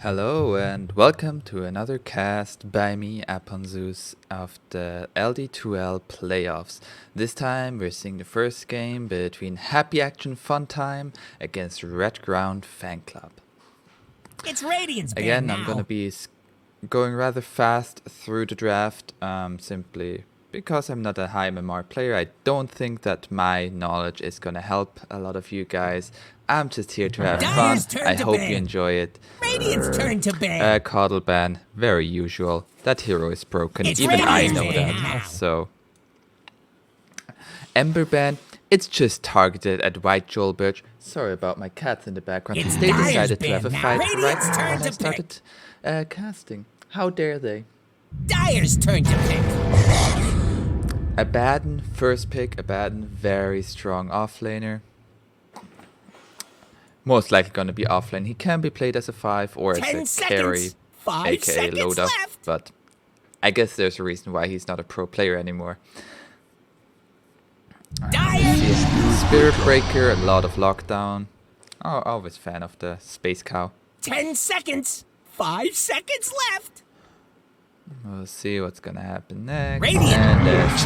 Hello and welcome to another cast by me, aponzeus, of the Ld2l playoffs. This time we're seeing the first game between Happy Action Funtime against Redground Fan Club. It's Radiant's Again, band I'm gonna now. be going rather fast through the draft, simply because I'm not a high MMR player. I don't think that my knowledge is gonna help a lot of you guys. I'm just here to have fun. Dyer's turn I to hope ban. you enjoy it. Radiant's turn to ban. Coddle ban, very usual. That hero is broken. It's Even I Radiant's know ban that. now. So, Ember ban, it's just targeted at Ld2l Birch. Sorry about my cats in the background. It's They Dyer's decided to ban have a now. fight Radiant's right turn when I to started casting. How dare they? Dyer's turn to pick. Abaddon, first pick. Abaddon, very strong offlaner. Most likely going to be offlane. He can be played as a 5 or as 10 a carry, seconds. 5 aka seconds load up, left. but I guess there's a reason why he's not a pro player anymore. Dyer. Spirit Breaker, a lot of lockdown. Oh, always fan of the Space Cow. 10 seconds. 5 seconds left. We'll see what's gonna happen next. Radiant. And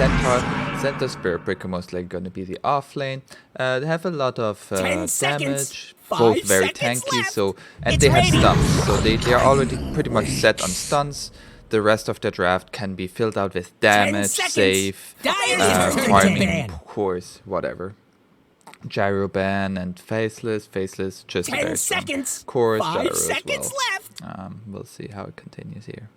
Centaur Spirit Breaker most likely gonna be the off lane. They have a lot of 10 seconds. damage, 5 both very seconds tanky. left. So and It's they have Radiant. stuns, so they are already pretty much set on stuns. The rest of their draft can be filled out with damage, seconds. save, Dyer's turn to farming, ban. course, whatever. Gyro ban and faceless, just 10 very strong. seconds. Course, 5 gyro as seconds well. left. We'll see how it continues here.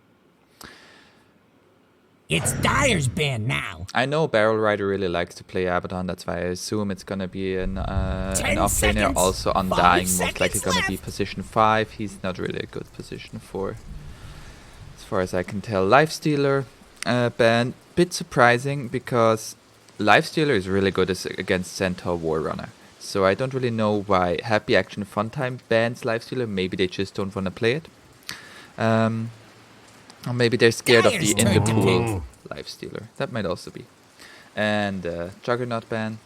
It's Dyer's band now. I know Barrel Rider really likes to play Abaddon, that's why I assume it's gonna be an 10 offlaner. seconds. Also 5 Undying, most likely seconds gonna be left. position 5. He's not really a good position 4, as far as I can tell. Lifestealer ban, bit surprising because Lifestealer is really good against Centaur Warrunner. So I don't really know why Happy Action Funtime bans Lifestealer. Maybe they just don't want to play it. Or maybe they're scared of the Dyer's turn to in-the-pool Lifestealer. That might also be. And Juggernaut ban.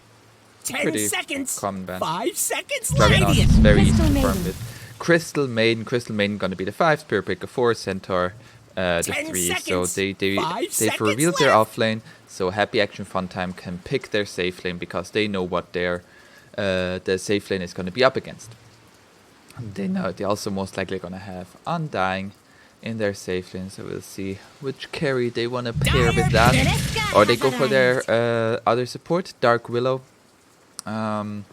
10 Pretty seconds. common ban. 5 seconds. Juggernaut is Radiant. very easy Crystal to farm Maiden. with. Crystal Maiden gonna be the 5, Spirit Breaker 4, Centaur the 10 3. So seconds. they've 5 seconds revealed their left. offlane. So Happy Action Funtime can pick their safe lane because they know what their safe lane is gonna be up against. They know they also most likely gonna have Undying in their safe lane, so we'll see which carry they want to pair with that, or they go for their other support, Dark Willow. 10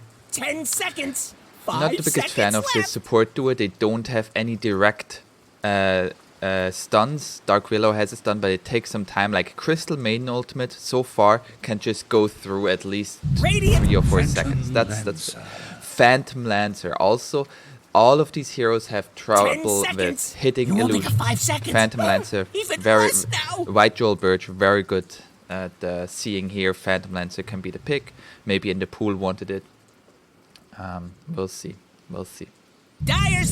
seconds. 5 Not the biggest fan of seconds this left. support duo. They don't have any direct stuns. Dark Willow has a stun, but it takes some time. Like Crystal Maiden ultimate so far can just go through at least Radiant. 3 or 4 seconds. That's Phantom Lancer. Also, all of these heroes have trouble with seconds. hitting You only got illusion. 5 seconds. Phantom Lancer, Even very less now. Ld2l Birch, very good at seeing here. Phantom Lancer can be the pick. Maybe in the pool wanted it. We'll see. Dyer's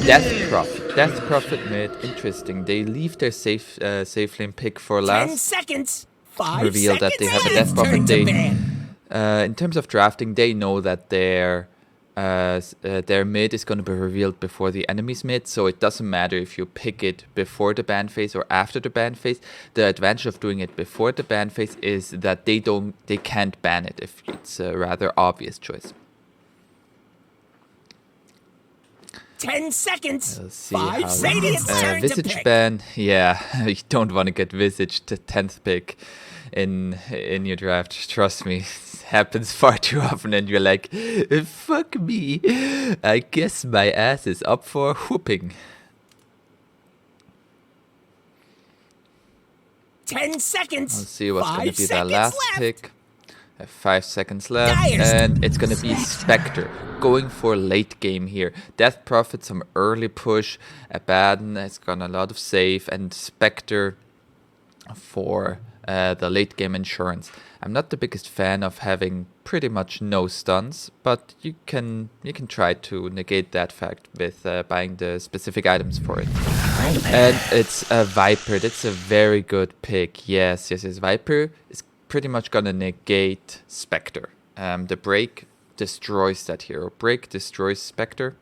Death Prophet mid, interesting. They leave their safe lane pick for 10 last. seconds. 5 Reveal that seconds. they have a Radiant's Death Prophet. turn to They, ban. in terms of drafting, they know that their mid is going to be revealed before the enemy's mid, so it doesn't matter if you pick it before the ban phase or after the ban phase. The advantage of doing it before the ban phase is that they can't ban it if it's a rather obvious choice. 10 seconds. We'll see 5 how Radiant's turn to Visage pick. ban. Yeah, you don't want to get Visage to 10th pick in your draft. Trust me, it happens far too often, and you're like, fuck me. I guess my ass is up for whooping. 10 seconds. We'll see what's 5 going to be that seconds last left. pick. 5 seconds left, Dyer's and it's gonna be Spectre going for late game here. Death Prophet, some early push. Abaddon has got a lot of save, and Spectre for the late game insurance. I'm not the biggest fan of having pretty much no stuns, but you can try to negate that fact with buying the specific items for it. And it's a Viper. That's a very good pick. Yes. Viper is pretty much gonna negate Spectre. The break destroys that hero. Break destroys Spectre.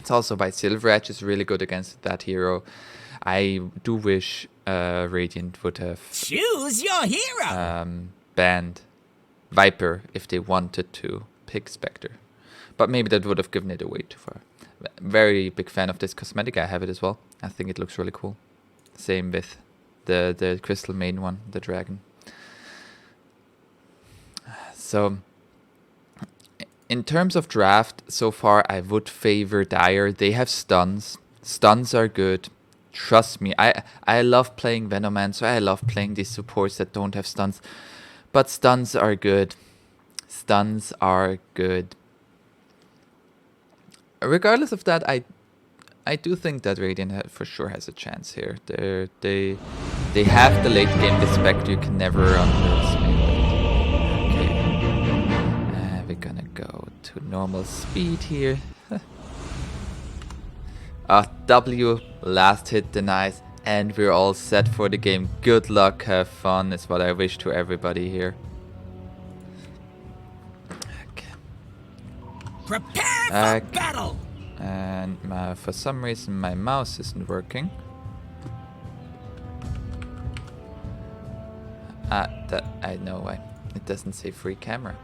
It's also by Silver Edge, is really good against that hero. I do wish Radiant would have Choose your hero. banned Viper if they wanted to pick Spectre. But maybe that would have given it away too far. Very big fan of this cosmetic. I have it as well. I think it looks really cool. Same with the Crystal Maiden one, the dragon. So, in terms of draft, so far I would favor Dire. They have stuns. Stuns are good. Trust me, I love playing Venoman, so I love playing these supports that don't have stuns. But stuns are good. Stuns are good. Regardless of that, I do think that Radiant for sure has a chance here. They have the late game respect. You can never underestimate that. Okay, we're gonna go to normal speed here. W last hit denies, and we're all set for the game. Good luck, have fun is what I wish to everybody here. Prepare for battle! And for some reason my mouse isn't working. That I know why. It doesn't say free camera.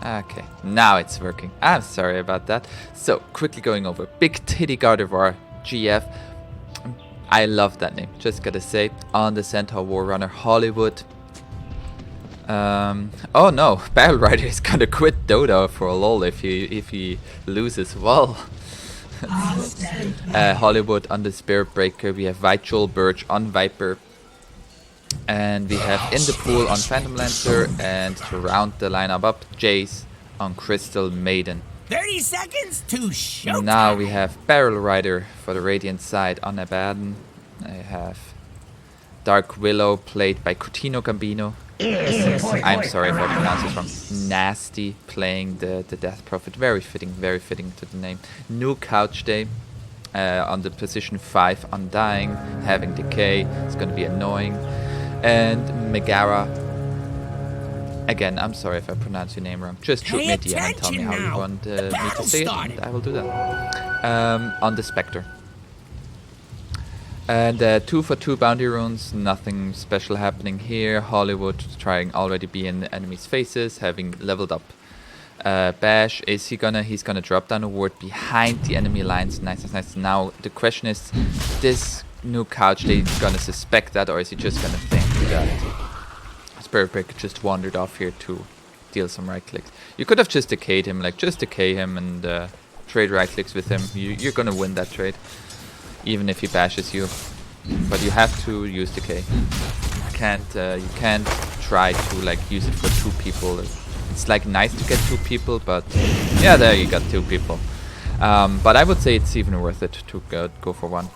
Okay, now it's working. I'm sorry about that. So, quickly going over. Big Titty Gardevoir, GF. I love that name, just gotta say. On the Centaur Warrunner, Hollywood. Oh no, Battle Rider is gonna quit Dota for a lol if he loses. Well, Hollywood on the Spirit Breaker. We have Ld2l Birch on Viper, and we have in the pool on Phantom Lancer, and to round the lineup up, Jace on Crystal Maiden. 30 seconds to showtime. Now we have Barrel Rider for the Radiant side on Abaddon. I have Dark Willow played by Coutinho Gambino. I'm sorry if I pronounce it wrong. Nasty playing the Death Prophet. Very fitting to the name. New Couch Day on the position 5 Undying, having Decay. It's going to be annoying. And Megaera. Again, I'm sorry if I pronounce your name wrong. Just shoot me a DM and tell me how you want me to say it, and I will do that. On the Spectre. And 2 for 2 bounty runes, nothing special happening here. Hollywood trying already be in the enemy's faces, having leveled up Bash. He's gonna drop down a ward behind the enemy lines. Nice. Now the question is new Couch Day gonna suspect that, or is he just gonna think that Spirit Breaker just wandered off here to deal some right clicks? You could have just decayed him, just decay him and trade right clicks with him. You're gonna win that trade. Even if he bashes you, but you have to use decay. You can't try to use it for 2 people. It's nice to get 2 people, but yeah, there you got 2 people. But I would say it's even worth it to go for 1.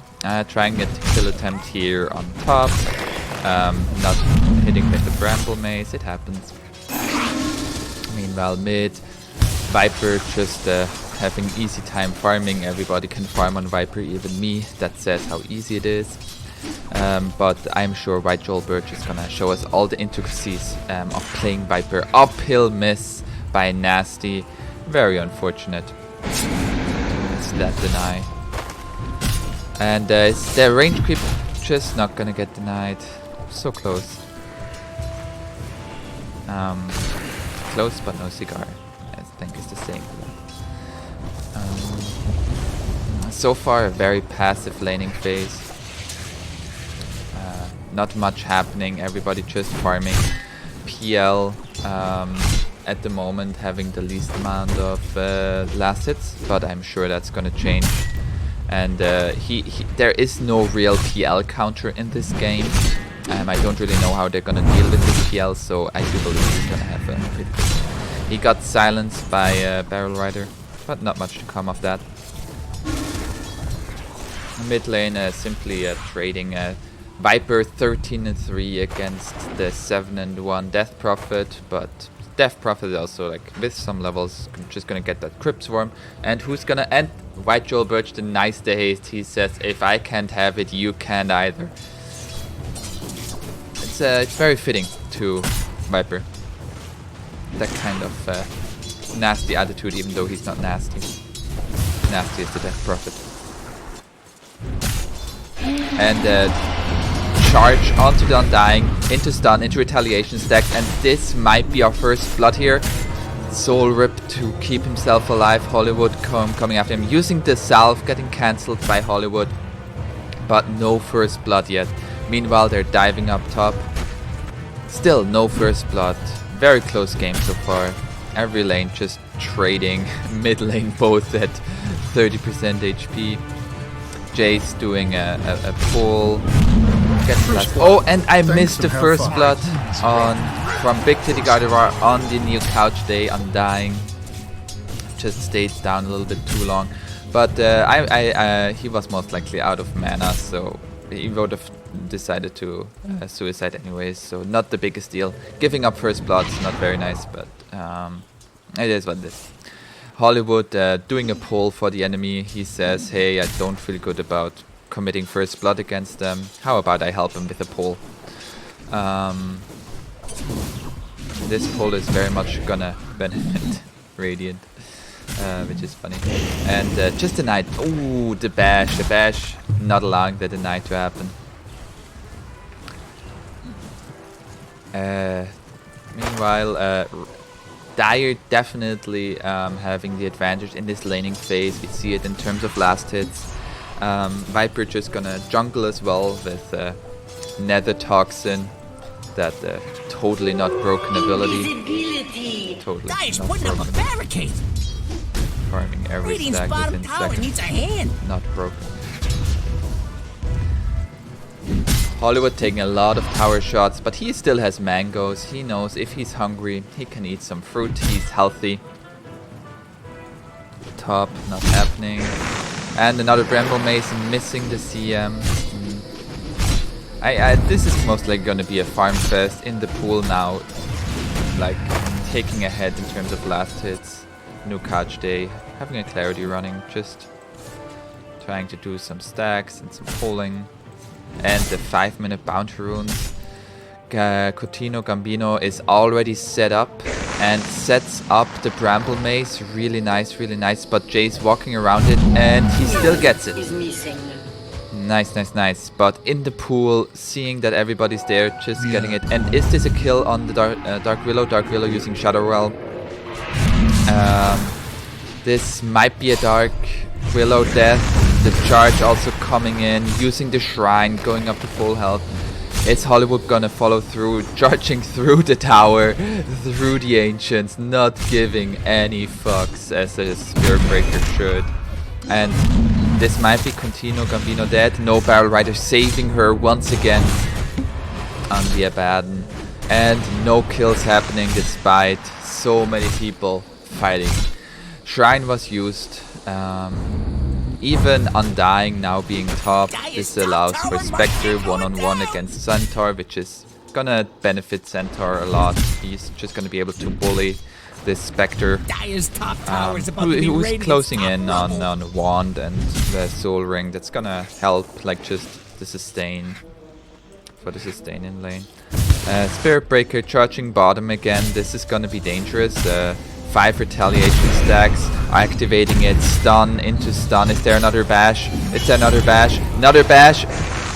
Try and get kill attempt here on top. Not hitting with the Bramble Maze, it happens. Meanwhile, mid, Viper just having easy time farming. Everybody can farm on Viper, even me. That says how easy it is. But I'm sure Ld2l Birch is gonna show us all the intricacies of playing Viper. Uphill miss by Nasty. Very unfortunate. It's that deny. And is the range creep just not gonna get denied? So close. Close but no cigar, I think is the same. So far a very passive laning phase. Not much happening, everybody just farming. PL at the moment having the least amount of last hits, but I'm sure that's gonna change. And there is no real PL counter in this game. I don't really know how they're gonna deal with this PL, so I do believe he's gonna have a pretty good. He got silenced by Barrel Rider, but not much to come of that. Mid lane simply trading Viper 13-3 against the 7-1 Death Prophet, but Death Prophet is also with some levels just gonna get that Crypt Swarm. And who's gonna end? Ld2l Birch denies the haste. He says, if I can't have it, you can't either. It's very fitting to Viper. That kind of nasty attitude, even though he's not nasty. Nasty is the Death Prophet. And charge onto the Undying, into stun, into retaliation stacks, and this might be our first blood here. Soul Rip to keep himself alive. Hollywood coming after him, using the salve, getting cancelled by Hollywood, but no first blood yet. Meanwhile, they're diving up top. Still no first blood. Very close game so far. Every lane just trading. Mid lane both at 30% HP. Jace doing a pull. Oh, and I missed the first blood from Big Titty Gardevoir on the new couch day. Undying. Just stayed down a little bit too long. But he was most likely out of mana, so he would have decided to suicide anyways, so not the biggest deal. Giving up first blood is not very nice, but it is what it is. Hollywood doing a pull for the enemy. He says, hey, I don't feel good about committing first blood against them. How about I help him with a pull? This pull is very much gonna benefit Radiant, which is funny. And just a Knight. Ooh, the bash, not allowing the Knight to happen. Meanwhile, Dire definitely having the advantage in this laning phase. We see it in terms of last hits. Viper just gonna jungle as well with Nether Toxin, that totally not broken ability. Totally Dire's not putting up a broken. barricade. Farming every Radiant's stack bottom within tower seconds. needs a hand. Not broken. Hollywood taking a lot of tower shots, but he still has mangoes. He knows if he's hungry, he can eat some fruit. He's healthy. Top, not happening. And another Bramble Mace missing the CM. This is most likely going to be a farm fest in the pool now. Like, taking ahead in terms of last hits. New couch day. Having a clarity running. Just trying to do some stacks and some pulling. And the 5-minute bounty runes. Coutinho Gambino is already set up and sets up the Bramble Mace. Really nice, but Jay's walking around it and he still gets it. Nice. But in the pool, seeing that everybody's there, just getting it. And is this a kill on the Dark Willow? Dark Willow using Shadow Realm. This might be a Dark Willow death. The charge also coming in, using the shrine, going up to full health. Is Hollywood gonna follow through, charging through the tower, through the ancients, not giving any fucks as a Spirit Breaker should. And this might be Coutinho Gambino dead. No Barrel Rider saving her once again on the Abaddon. And no kills happening despite so many people fighting. Shrine was used. Even Undying now being top, this allows for Spectre one-on-one against Centaur, which is gonna benefit Centaur a lot. He's just gonna be able to bully this Spectre, who's closing in on Wand and the Soul Ring. That's gonna help, like, just the sustain, for the sustain in lane. Spirit Breaker charging bottom again. This is gonna be dangerous. 5 retaliation stacks, activating it, stun into stun. Is there another bash? It's another bash. Another bash.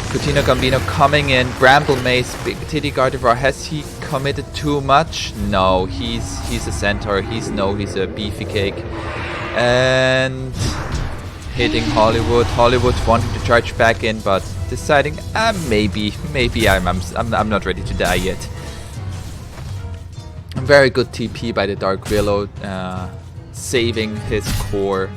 Coutinho Gambino coming in. Bramble Mace. Big Titty Gardevoir. Has he committed too much? No, he's a Centaur. He's a beefy cake. And hitting Hollywood. Hollywood wanting to charge back in, but deciding maybe I'm not ready to die yet. Very good TP by the Dark Willow, saving his core.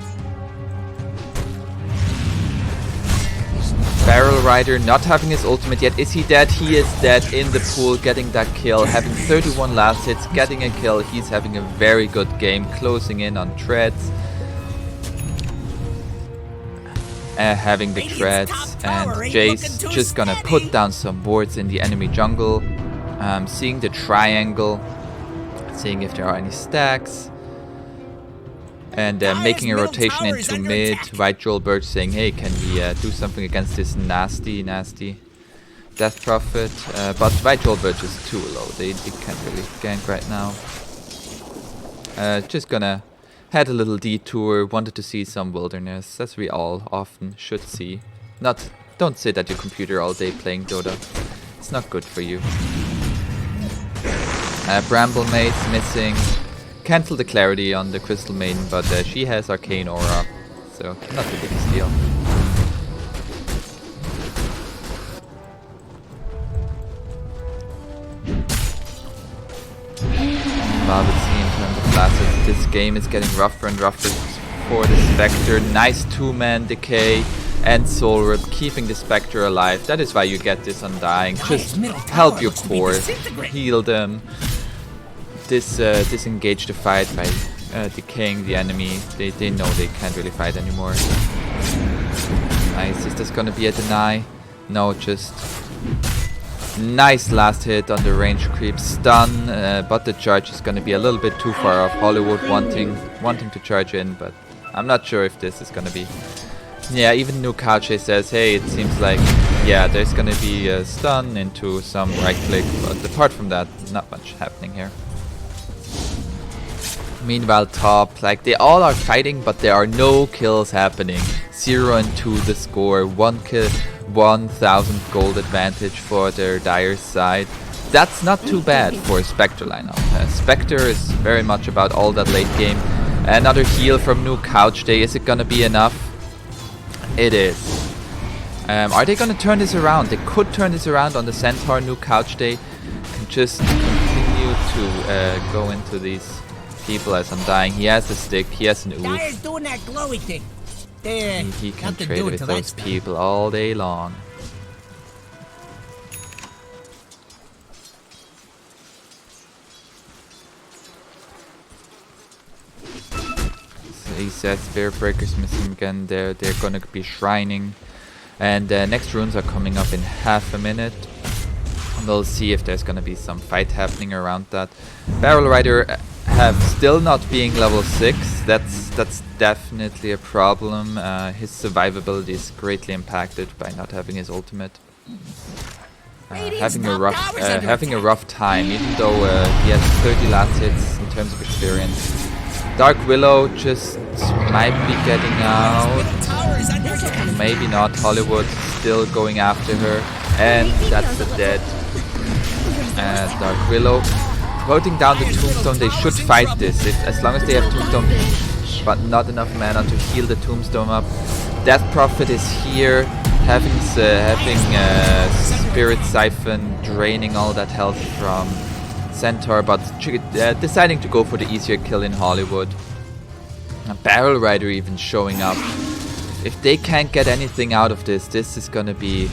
Barrel Rider not having his ultimate yet. Is he dead? He is dead in the pool, getting that kill, having 31 last hits, getting a kill. He's having a very good game, closing in on treads. Having the treads, and Jace just gonna put down some wards in the enemy jungle. Seeing the triangle. Seeing if there are any stacks, and making a rotation into mid. Ld2l Birch saying, hey, can we do something against this nasty Death Prophet? But Ld2l Birch is too low, they can't really gank right now. Just gonna had a little detour, wanted to see some wilderness, as we all often should see. Don't sit at your computer all day playing Dota. It's not good for you. Bramble Maid's missing. Cancel the clarity on the Crystal Maiden, but she has Arcane Aura, so not the biggest deal. Well, let's see in terms of classes, this game is getting rougher and rougher for the Spectre. Nice two-man decay and Soul Rip, keeping the Spectre alive. That is why you get this Undying. Just help your core, heal them, disengage the fight by decaying the enemy. They know they can't really fight anymore. Nice, is this gonna be a deny? No, just nice last hit on the range creep stun, but the charge is gonna be a little bit too far off. Hollywood wanting to charge in, but I'm not sure if this is gonna be. Yeah, even Nukache says, hey, it seems like, yeah, there's gonna be a stun into some right click, but apart from that, not much happening here. Meanwhile, top, like, they all are fighting, but there are no kills happening. 0 and 2 the score, 1 kill, 1000 gold advantage for their Dire side. That's not too bad for a Spectre lineup. Spectre is very much about all that late game. Another heal from New Couch Day, is it gonna be enough? It is. Are they gonna turn this around? They could turn this around on the Centaur. New Couch Day can just continue to go into these people as Undying. He has a stick, he has an oof. Dire's doing that glowy thing. He can trade with those people all day long. So he says Bear Breaker's missing again. They're gonna be shrining. And next runes are coming up in half a minute. We'll see if there's gonna be some fight happening around that. Barrel Rider have still not being level 6. That's definitely a problem. His survivability is greatly impacted by not having his ultimate. Having a rough time, even though he has 30 last hits in terms of experience. Dark Willow just might be getting out. Maybe not. Hollywood still going after her, and that's a dead Dark Willow. Putting down the Tombstone, they should fight this as long as they have Tombstone, but not enough mana to heal the Tombstone up. Death Prophet is here, having Spirit Siphon, draining all that health from Centaur, but deciding to go for the easier kill in Hollywood. A Barrel Rider even showing up. If they can't get anything out of this, this is gonna be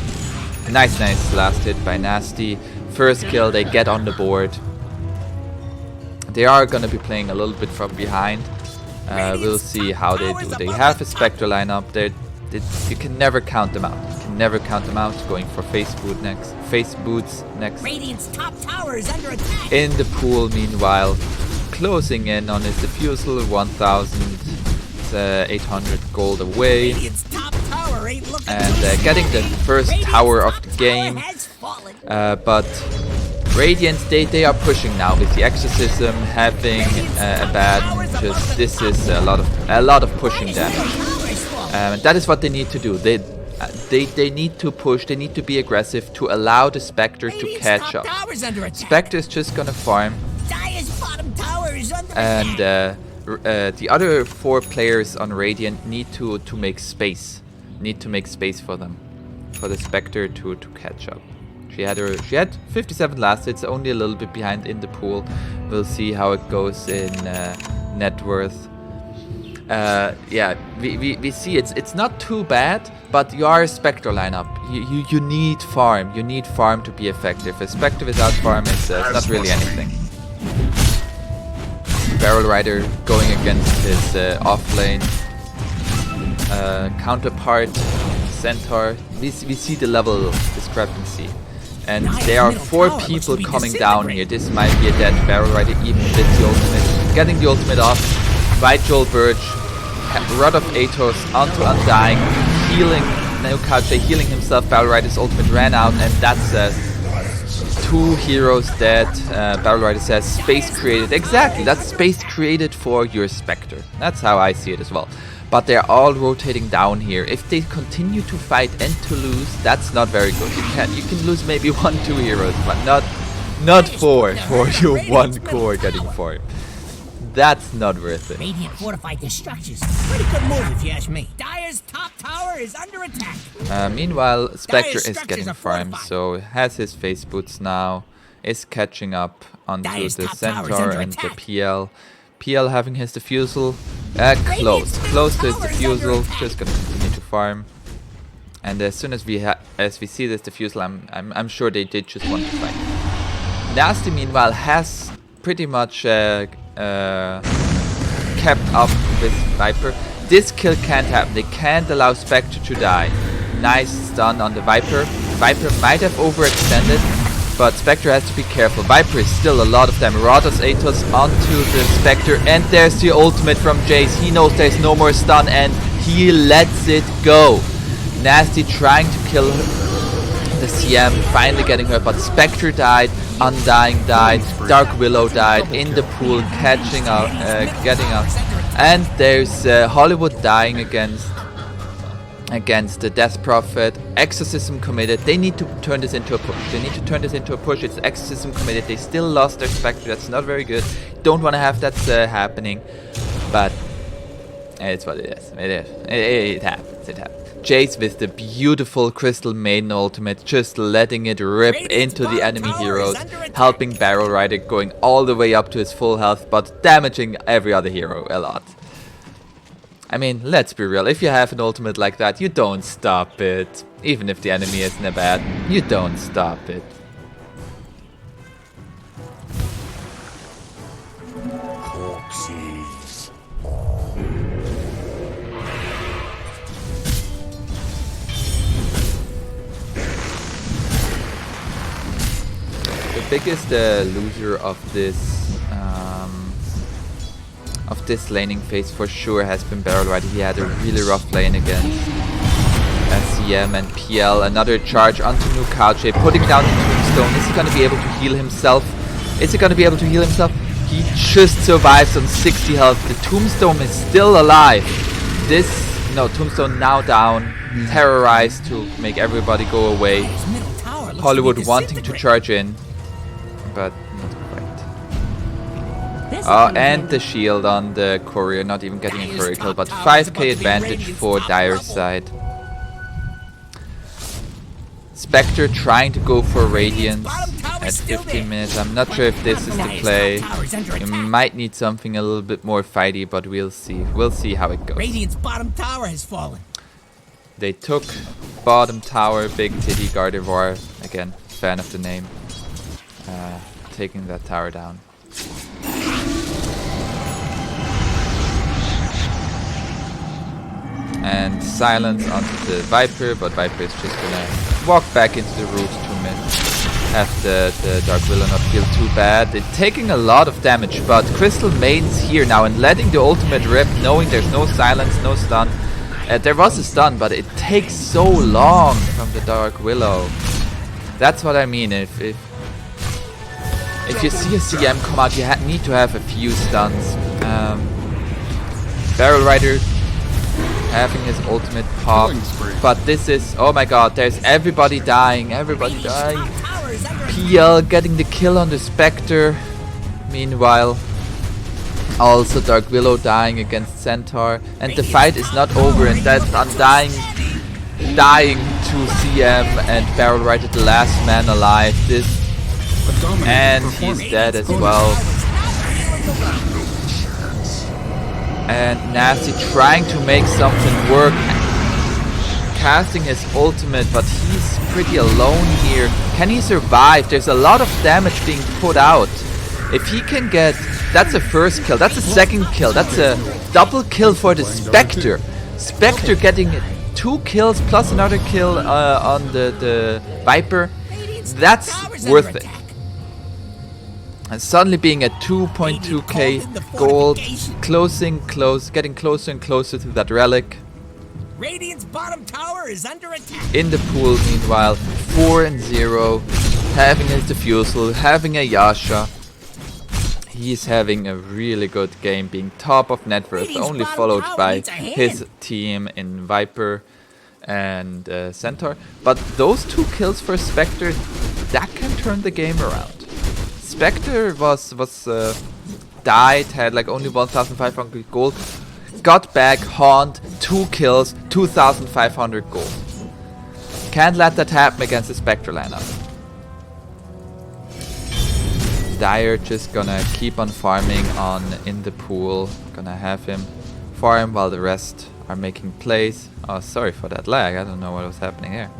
nice last hit by Nasty. First kill, they get on the board. They are going to be playing a little bit from behind. We'll see how they do. They have a Spectre lineup. You can never count them out. You can never count them out. Going for face boots next. Radiant's top tower is under attack. In the pool, meanwhile, closing in on his Diffusal, 1,800 gold away. Radiant's top tower ain't looking And getting the first tower of the game. But Radiant, they are pushing now with the Exorcism, having a bad. This is a lot of pushing damage. And that is what they need to do. They need to push. They need to be aggressive to allow the Spectre to catch up. Spectre is just gonna farm, and the other 4 players on Radiant need to make space. Need to make space for them, for the Spectre to catch up. She had 57 last hits, only a little bit behind in the pool. We'll see how it goes in net worth. Yeah, we see it's not too bad, but you are a Spectre lineup. You need farm. You need farm to be effective. A Spectre without farm is not really anything. Barrel Rider going against his off-lane counterpart, Centaur. We see the level discrepancy. And there are 4 people coming down here. This might be a dead Barrel Rider, even with the ultimate. Getting the ultimate off. Right Joel Birch. Rod of Atos onto Undying. Healing Neukache, healing himself. Barrel Rider's ultimate ran out, and that's 2 heroes dead. Battle Rider says space created. Exactly, that's space created for your Spectre. That's how I see it as well. But they're all rotating down here. If they continue to fight and to lose, that's not very good. You can lose maybe 1-2 heroes, but not 4 for your 1 core getting 4. That's not worth it. Radiant fortified their structures. Pretty good move if you ask me. Dire's top tower is under attack. Meanwhile, Spectre is getting farmed, so has his phase boots now. Is catching up onto the Centaur and the PL. PL having his defusal. Close to his defusal. Just gonna continue to farm. And as soon as we see this defusal, I'm sure they did just want to fight. Nasty meanwhile has pretty much kept up with Viper. This kill can't happen. They can't allow Spectre to die. Nice stun on the Viper. Viper might have overextended, but Spectre has to be careful. Viper is still a lot of them. Rados Atos onto the Spectre, and there's the ultimate from Jace. He knows there's no more stun, and he lets it go. Nasty trying to kill the CM, finally getting her, but Spectre died. Undying died, Dark Willow died, in the pool, getting out, and there's Hollywood dying against the Death Prophet. Exorcism committed. They need to turn this into a push. It's Exorcism committed. They still lost their Spectre. That's not very good. Don't want to have that happening, but it's what it is. It happens. Jace with the beautiful Crystal Maiden ultimate, just letting it rip into the enemy heroes, helping Barrel Rider going all the way up to his full health, but damaging every other hero a lot. I mean, let's be real, if you have an ultimate like that, you don't stop it. Even if the enemy isn't a bad, you don't stop it. The biggest loser of this laning phase for sure has been Barrel Rider. He had a really rough lane against SCM and PL. Another charge onto Nukache, putting down the Tombstone. Is he going to be able to heal himself? He just survives on 60 health. The Tombstone is still alive. Tombstone now down, terrorized to make everybody go away. Hollywood wanting to charge in, but not quite. Oh, and the shield on the courier, not even getting a courier kill, but 5k advantage for Dire's side. Spectre trying to go for Radiance at 15 minutes. I'm not sure if this is the play. You might need something a little bit more fighty, but we'll see. We'll see how it goes. Radiant's bottom tower has fallen. They took bottom tower, Big Titty Gardevoir. Again, fan of the name. Taking that tower down. And silence onto the Viper, but Viper is just gonna walk back into the root to have the Dark Willow not feel too bad. They're taking a lot of damage, but Crystal Maiden's here now and letting the ultimate rip, knowing there's no silence, no stun. There was a stun, but it takes so long from the Dark Willow. That's what I mean. If you see a CM come out, you need to have a few stuns. Barrel Rider having his ultimate pop, but this is, oh my god, there's everybody dying. PL getting the kill on the Spectre. Meanwhile, also Dark Willow dying against Centaur, and the fight is not over, and that's Undying dying to CM and Barrel Rider, the last man alive. And he's dead as well. And Nasty trying to make something work, casting his ultimate, but he's pretty alone here. Can he survive? There's a lot of damage being put out. If he can get, that's a first kill, that's a second kill, that's a double kill for the Spectre. Spectre getting 2 kills plus another kill on the Viper. That's worth it. And suddenly being at 2.2k gold, getting closer and closer to that relic. Radiant's bottom tower is under attack. In the pool, meanwhile, 4-0. having his defusal, having a Yasha. He's having a really good game, being top of net worth, only followed by his team in Viper and Centaur. But those 2 kills for Spectre, that can turn the game around. Spectre was died, had like only 1,500 gold, got back, haunt, 2 kills, 2,500 gold. Can't let that happen against the Spectre lineup. Dire just gonna keep on farming on in the pool. Gonna have him farm while the rest are making plays. Oh, sorry for that lag. I don't know what was happening here.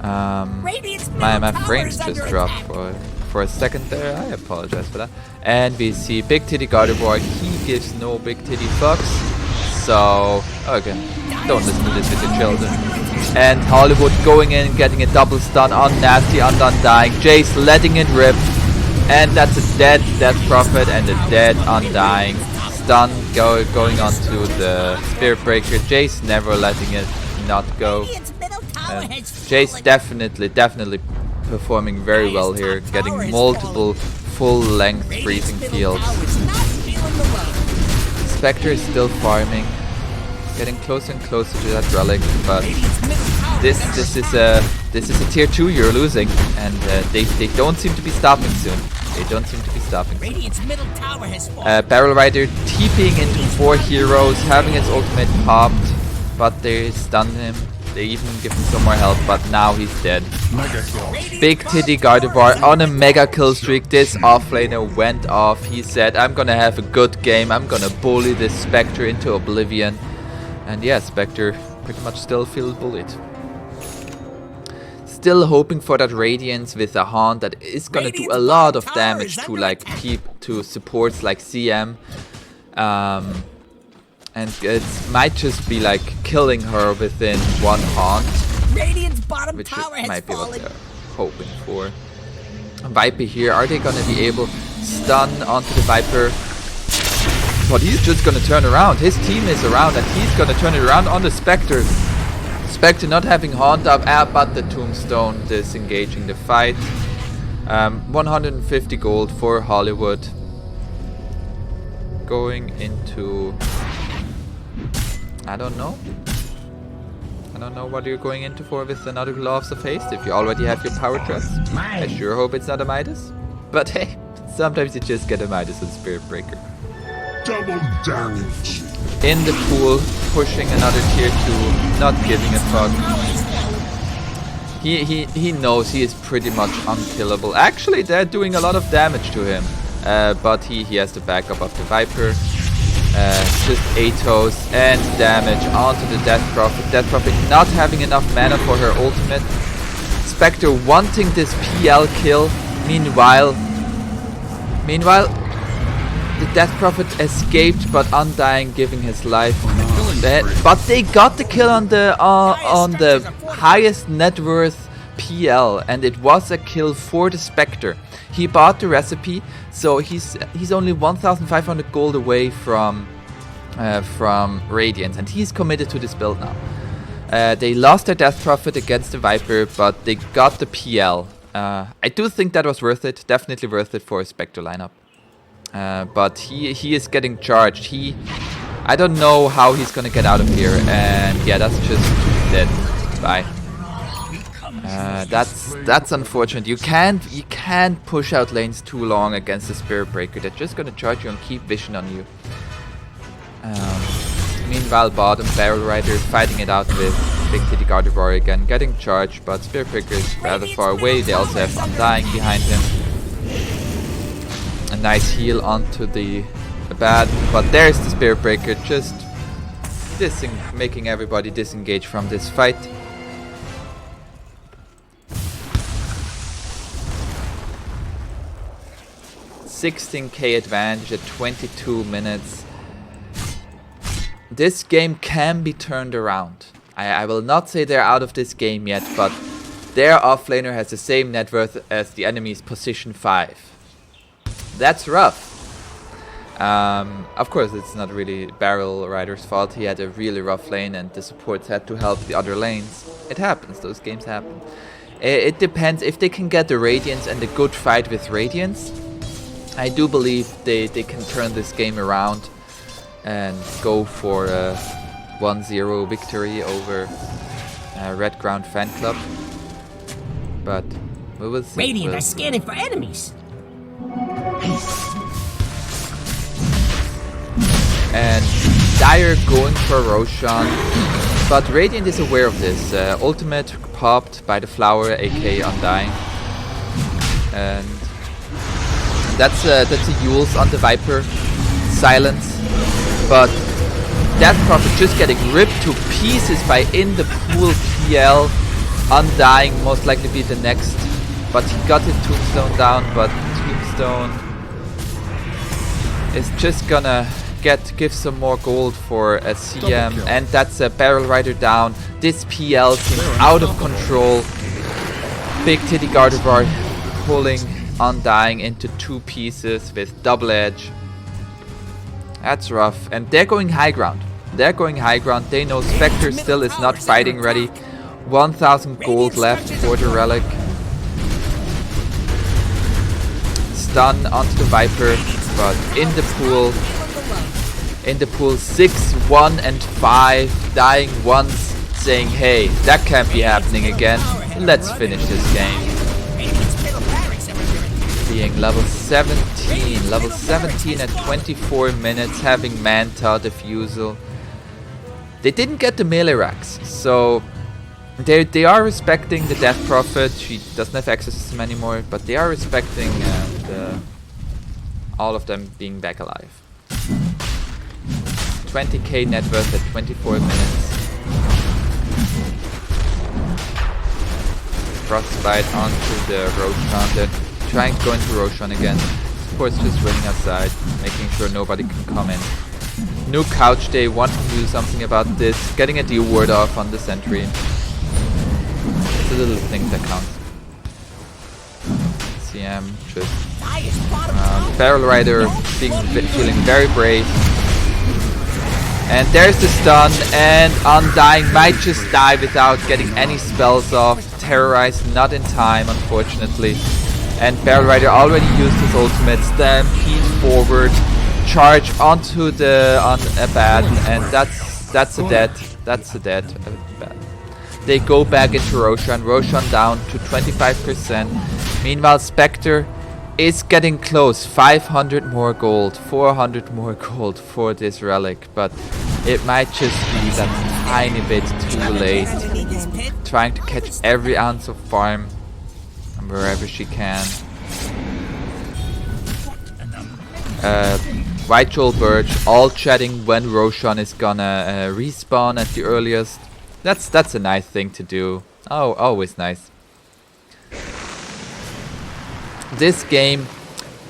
My frames just dropped for a second there. I apologize for that. And we see Big Titty Gardevoir. He gives no big titty fucks. So, okay, don't listen to this with your children. And Hollywood going in, getting a double stun on Nasty, on Undying. Jace letting it rip. And that's a dead Death Prophet and a dead Undying. Stun going on to the Spirit Breaker. Jace never letting it not go. Jace definitely performing very well here. Getting multiple full length freezing fields. Spectre is still farming. Getting closer and closer to that relic, but this is a tier 2 you're losing, and they don't seem to be stopping soon. They don't seem to be stopping soon. Barrel Rider TPing into 4 heroes, having his ultimate popped, but they stunned him. They even give him some more health, but now he's dead. Big Titty Gardevoir on a mega kill streak. This offlaner went off. He said, I'm gonna have a good game. I'm gonna bully this Spectre into oblivion. And yeah, Spectre pretty much still feels bullied. Still hoping for that Radiance with a Haunt that is gonna do a lot of damage to like to supports like CM. And it might just be like killing her within 1 Haunt, which might be what they're hoping for. Viper here, are they gonna be able to stun onto the Viper? But he's just gonna turn around. His team is around and he's gonna turn it around on the Spectre. Spectre not having Haunt up, but the Tombstone disengaging the fight. 150 gold for Hollywood. Going into... I don't know what you're going into for with another Gloves of Haste if you already have your Power Trust. I sure hope it's not a Midas. But hey, sometimes you just get a Midas with Spirit Breaker. Double damage. In the pool, pushing another tier 2, not giving a fuck. He knows he is pretty much unkillable. Actually, they're doing a lot of damage to him. But he has the backup of the Viper. Just Atos and damage onto the Death Prophet. Death Prophet not having enough mana for her ultimate. Spectre wanting this PL kill. Meanwhile, the Death Prophet escaped, but Undying giving his life. But they got the kill on the highest net worth PL, and it was a kill for the Spectre. He bought the recipe, so he's only 1,500 gold away from Radiance, and he's committed to this build now. They lost their Death Prophet against the Viper, but they got the PL. I do think that was worth it, definitely worth it for a Spectre lineup. But he is getting charged. I don't know how he's gonna get out of here, and yeah, that's just dead. Bye. That's unfortunate. You can't push out lanes too long against the Spirit Breaker. They're just gonna charge you and keep vision on you. Meanwhile, bottom Barrel Rider fighting it out with Big Titty Gardevoir again, getting charged, but Spirit Breaker is rather far away. They also have Undying behind him. A nice heal onto the bad, but there's the Spirit Breaker, just making everybody disengage from this fight. $16k advantage at 22 minutes. This game can be turned around. I will not say they're out of this game yet, but their offlaner has the same net worth as the enemy's position 5. That's rough. Of course, it's not really Barrel Rider's fault. He had a really rough lane and the supports had to help the other lanes. It happens, those games happen. It depends if they can get the Radiance and a good fight with Radiance. I do believe they can turn this game around and go for a 1-0 victory over Redground Fan Club. But we will see. Radiant are scanning for enemies. And Dire going for Roshan. But Radiant is aware of this. Ultimate popped by the flower, aka Undying. And that's a Yules on the Viper. Silence. But Death Prophet just getting ripped to pieces by In the Pool PL. Undying most likely be the next. But he got his Tombstone down, but Tombstone is just gonna give some more gold for a CM, and that's a Barrel Rider down. This PL seems out of control. Big Titty Gardevoir pulling Undying into 2 pieces with double edge. That's rough, and they're going high ground. They're going high ground. They know Spectre still is not fighting ready. 1000 gold left for the relic. Stun onto the Viper, but in the pool 6, 1 and 5, dying once, saying hey, that can't be happening again, let's finish this game. Being level 17 at 24 minutes, having Manta, Diffusal. They didn't get the melee racks, so they are respecting the Death Prophet. She doesn't have access system anymore, but they are respecting all of them being back alive. 20k net worth at 24 minutes. Frostbite onto the Roshan. They're trying to go into Roshan again. Of course, just running outside, making sure nobody can come in. New couch day, wanting to do something about this. Getting a D ward off on the sentry. It's a little thing that counts. CM just Barrel Rider feeling very brave. And there's the stun, and Undying might just die without getting any spells off. Terrorize not in time, unfortunately. And Barrel Rider already used his ultimate. Stampede forward, charge onto the Abaddon, and that's a dead. That's a dead. They go back into Roshan. Roshan down to 25%. Meanwhile, Spectre is getting close. 500 more gold, 400 more gold for this relic, but it might just be that tiny bit too late. Trying to catch every ounce of farm wherever she can. White Troll Birch all chatting when Roshan is gonna respawn at the earliest. That's a nice thing to do. Oh, always nice. This game,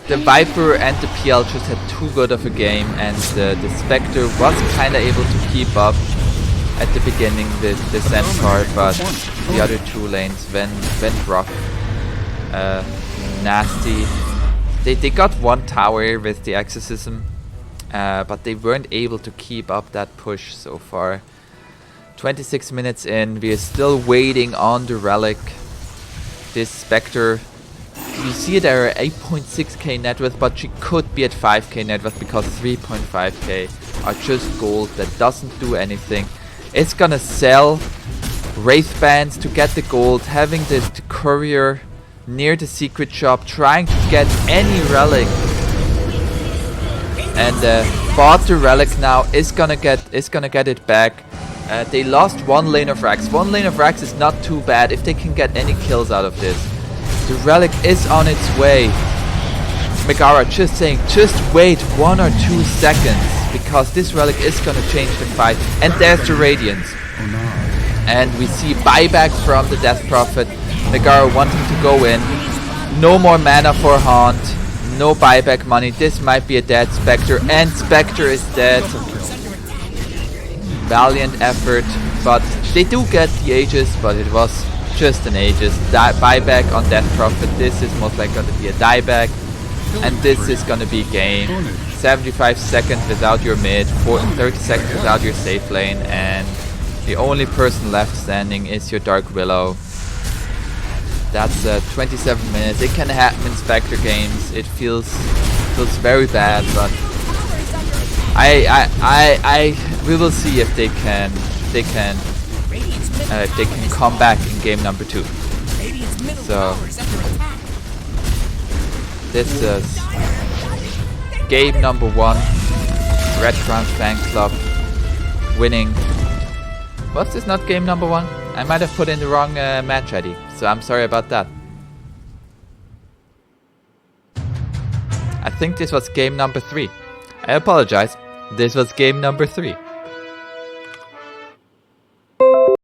the Viper and the PL just had too good of a game, and the Spectre was kinda able to keep up at the beginning with the Centaur, but the other 2 lanes went rough. Nasty. They got 1 tower with the Exorcism, but they weren't able to keep up that push so far. 26 minutes in, we are still waiting on the relic. This Spectre, you see there are 8.6k net worth, but she could be at 5k net worth because 3.5k are just gold that doesn't do anything. It's gonna sell Wraith Bands to get the gold, having the courier near the secret shop, trying to get any relic. And bought the relic now, is gonna get it back. They lost 1 lane of Rax. 1 lane of Rax is not too bad if they can get any kills out of this. The relic is on its way. Megaera just saying, just wait 1 or 2 seconds, because this relic is gonna change the fight. And there's the Radiance. And we see buyback from the Death Prophet. Megaera wanting to go in. No more mana for Haunt. No buyback money. This might be a dead Spectre, and Spectre is dead. Valiant effort, but they do get the Aegis, but it was just an Aegis. Buyback on Death Prophet. This is most likely going to be a dieback, and this is going to be game. 75 seconds without your mid, 30 seconds without your safe lane, and the only person left standing is your Dark Willow. That's 27 minutes. It can happen in Spectre games. It feels very bad, but we will see if they can come back in game number 2. So this is game number 1. Redground Fan Club winning. Was this not game number 1? I might have put in the wrong match ID, so I'm sorry about that. I think this was game number 3. I apologize. This was game number 3.